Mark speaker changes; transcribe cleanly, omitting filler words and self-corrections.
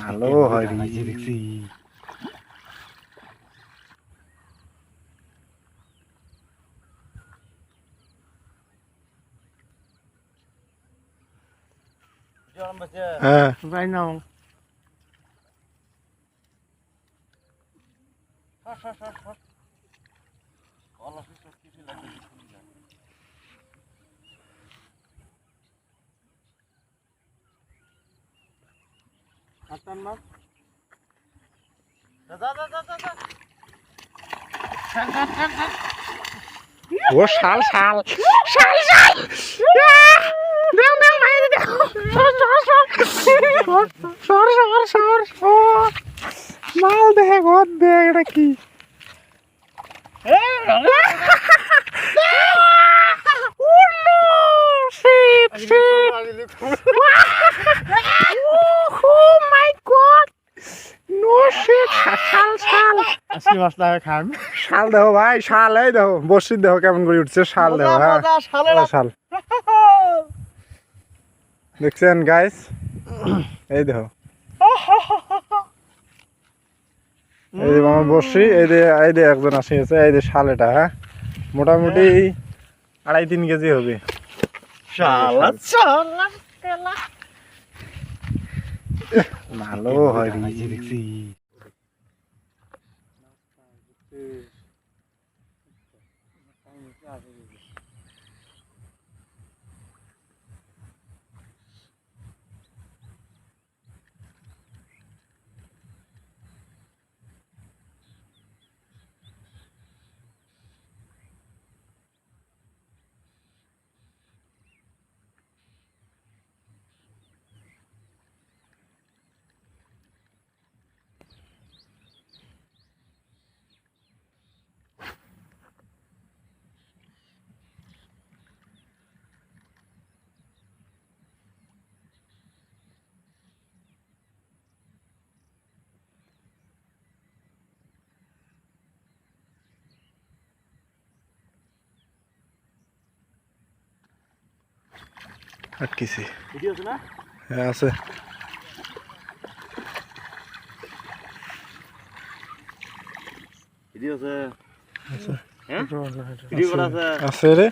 Speaker 1: ভালো হয় দেখছি। হ্যাঁ
Speaker 2: ভাই নাও আটান মাছ
Speaker 1: ও শাল শাল শাল শাল দেও দেও মাইরে দেও সর সর সর সর সর মাল দেখে গদ দে এটা কি শাল দেখো ভাই শাল এই দেখো বসি দেখো কেমন করে উঠছে শাল দেখো হ্যাঁ শাল দেখছেন গাইস এই দেখো এই যে আমার বসি এই যে একজন আসিয়েছে এই যে শাল এটা হ্যাঁ মোটামুটি 2.5-3 কেজি হবে ভালো হয় দেখছি আটকেছি হ্যাঁ আছে আছে রে